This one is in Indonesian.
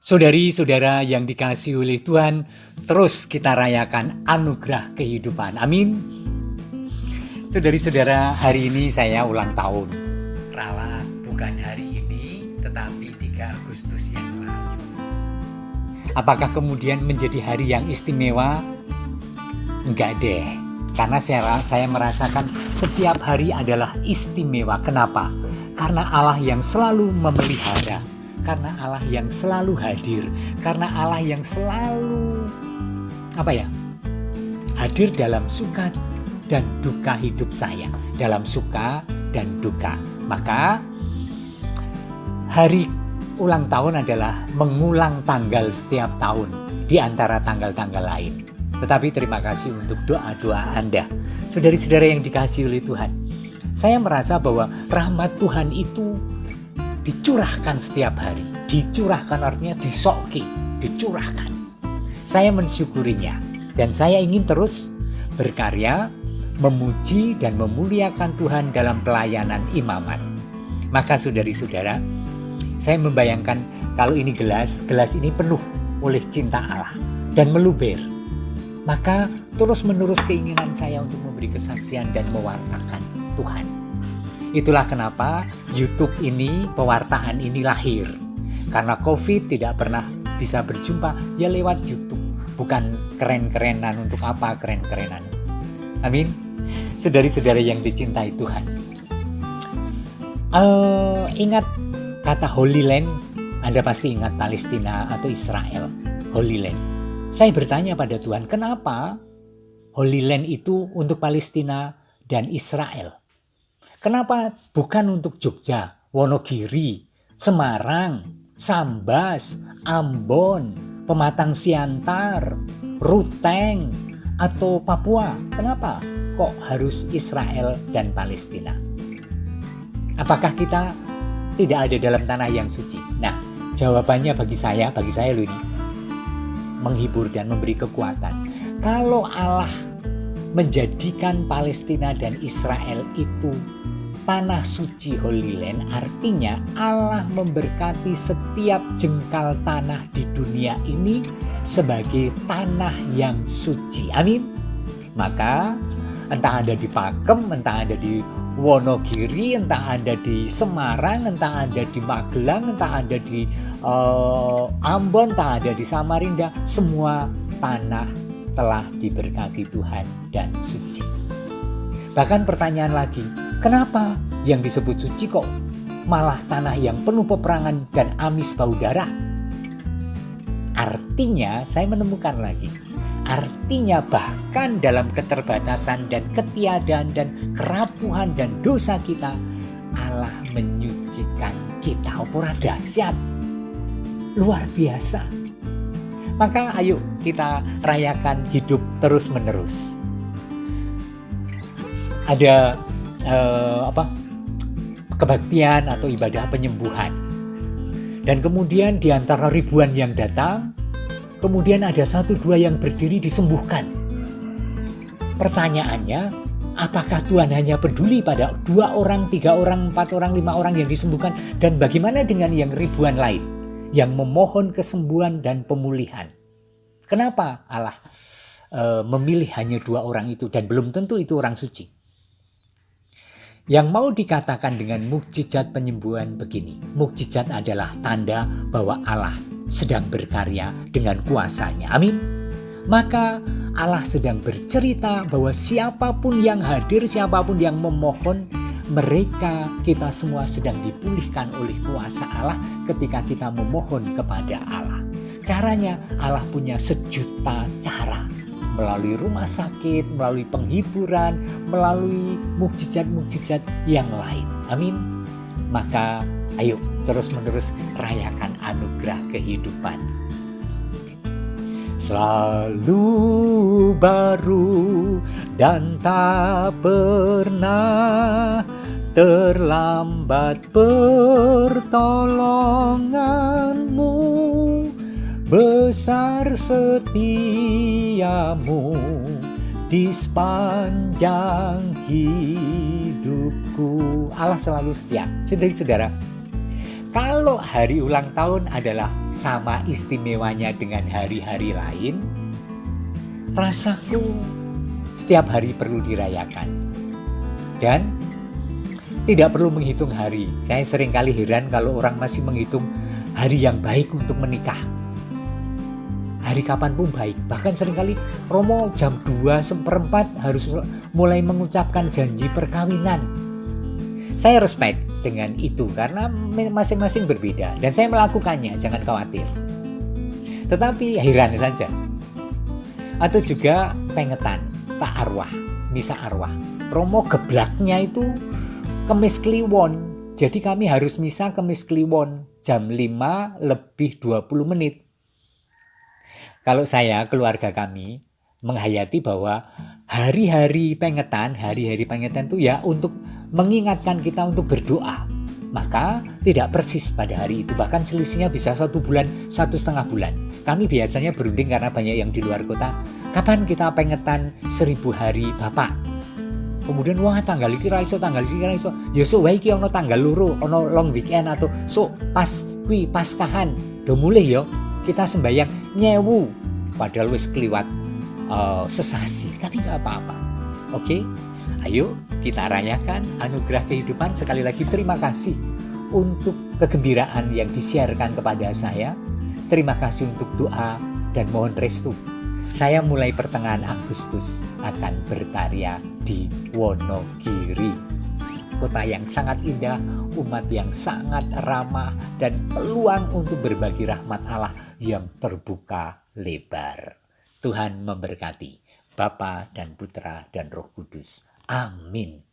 Saudari-saudara yang dikasihi oleh Tuhan, terus kita rayakan anugerah kehidupan. Amin. Saudari-saudara, hari ini saya ulang tahun. Ralah bukan hari ini, tetapi 3 Agustus yang lalu. Apakah kemudian menjadi hari yang istimewa? Enggak deh. Karena saya merasakan setiap hari adalah istimewa. Kenapa? Karena Allah yang selalu memelihara. Karena Allah yang selalu hadir, karena Allah yang selalu hadir dalam suka dan duka hidup saya, dalam suka dan duka. Maka hari ulang tahun adalah mengulang tanggal setiap tahun di antara tanggal-tanggal lain. Tetapi terima kasih untuk doa-doa Anda, saudari-saudara yang dikasihi oleh Tuhan. Saya merasa bahwa rahmat Tuhan itu dicurahkan setiap hari. Dicurahkan artinya disoki, dicurahkan. Saya mensyukurinya dan saya ingin terus berkarya, memuji dan memuliakan Tuhan dalam pelayanan imamat. Maka saudari-saudara, saya membayangkan kalau ini gelas ini penuh oleh cinta Allah dan meluber. Maka terus-menerus keinginan saya untuk memberi kesaksian dan mewartakan Tuhan. Itulah kenapa YouTube ini, pewartaan ini lahir. Karena COVID tidak pernah bisa berjumpa, ya lewat YouTube. Bukan keren-kerenan, untuk apa keren-kerenan. Amin. Saudari-saudari yang dicintai Tuhan. Ingat kata Holy Land, Anda pasti ingat Palestina atau Israel. Holy Land. Saya bertanya pada Tuhan, kenapa Holy Land itu untuk Palestina dan Israel? Kenapa bukan untuk Jogja, Wonogiri, Semarang, Sambas, Ambon, Pematang Siantar, Ruteng, atau Papua? Kenapa kok harus Israel dan Palestina? Apakah kita tidak ada dalam tanah yang suci? Nah, jawabannya bagi saya loh ini menghibur dan memberi kekuatan. Kalau Allah menjadikan Palestina dan Israel itu tanah suci Holy Land, artinya Allah memberkati setiap jengkal tanah di dunia ini sebagai tanah yang suci. Amin. Maka entah ada di Pakem, entah ada di Wonogiri, entah ada di Semarang, entah ada di Magelang, entah ada di Ambon, entah ada di Samarinda, semua tanah telah diberkati Tuhan dan suci. Bahkan pertanyaan lagi, kenapa yang disebut suci kok malah tanah yang penuh peperangan dan amis bau darah? Artinya saya menemukan lagi. Artinya bahkan dalam keterbatasan dan ketiadaan dan kerapuhan dan dosa kita, Allah menyucikan kita. Opora dahsyat. Luar biasa. Maka ayo kita rayakan hidup terus-menerus. Ada kebaktian atau ibadah penyembuhan. Dan kemudian di antara ribuan yang datang, kemudian ada 1-2 yang berdiri disembuhkan. Pertanyaannya, apakah Tuhan hanya peduli pada 2 orang, 3 orang, 4 orang, 5 orang yang disembuhkan? Dan bagaimana dengan yang ribuan lain yang memohon kesembuhan dan pemulihan? Kenapa Allah memilih hanya 2 orang itu dan belum tentu itu orang suci? Yang mau dikatakan dengan mukjizat penyembuhan begini. Mukjizat adalah tanda bahwa Allah sedang berkarya dengan kuasanya. Amin. Maka Allah sedang bercerita bahwa siapapun yang hadir, siapapun yang memohon, mereka, kita semua sedang dipulihkan oleh kuasa Allah ketika kita memohon kepada Allah. Caranya Allah punya sejuta cara. Melalui rumah sakit, melalui penghiburan, melalui mukjizat-mukjizat yang lain. Amin. Maka ayo terus-menerus rayakan anugerah kehidupan. Selalu baru dan tak pernah terlambat pertolonganmu. Besar setiamu di sepanjang hidupku. Allah selalu setia. Saudara-saudara, Kalau hari ulang tahun adalah sama istimewanya dengan hari-hari lain, rasaku setiap hari perlu dirayakan. Dan tidak perlu menghitung hari. Saya seringkali heran kalau orang masih menghitung hari yang baik untuk menikah. Hari kapan pun baik. Bahkan seringkali Romo jam 2:04 harus mulai mengucapkan janji perkawinan. Saya respect dengan itu karena masing-masing berbeda. Dan saya melakukannya, jangan khawatir. Tetapi heran saja. Atau juga pengetan, Pak Arwah, misa arwah. Romo geblaknya itu Kemis Kliwon. Jadi kami harus misa Kemis Kliwon jam 5:20. Kalau saya, keluarga kami menghayati bahwa hari-hari pengetan itu ya untuk mengingatkan kita untuk berdoa. Maka tidak persis pada hari itu, bahkan selisihnya bisa 1 bulan, 1,5 bulan. Kami biasanya berunding karena banyak yang di luar kota. Kapan kita pengetan 1000 hari Bapak? Kemudian wah tanggal iki ra iso, tanggal iki ra iso. Ya sok wae iki ana tanggal loro, ana long weekend atau sok pas kuwi Paskahan. Do mulih ya kita sembahyang nyewu padahal wis kliwat sesasi, tapi nggak apa-apa. Oke, ayo kita rayakan anugerah kehidupan. Sekali lagi terima kasih untuk kegembiraan yang disiarkan kepada saya. Terima kasih untuk doa dan mohon restu. Saya mulai pertengahan Agustus akan berkarya di Wonogiri, kota yang sangat indah, umat yang sangat ramah, dan peluang untuk berbagi rahmat Allah yang terbuka lebar. Tuhan memberkati Bapa dan Putra dan Roh Kudus. Amin.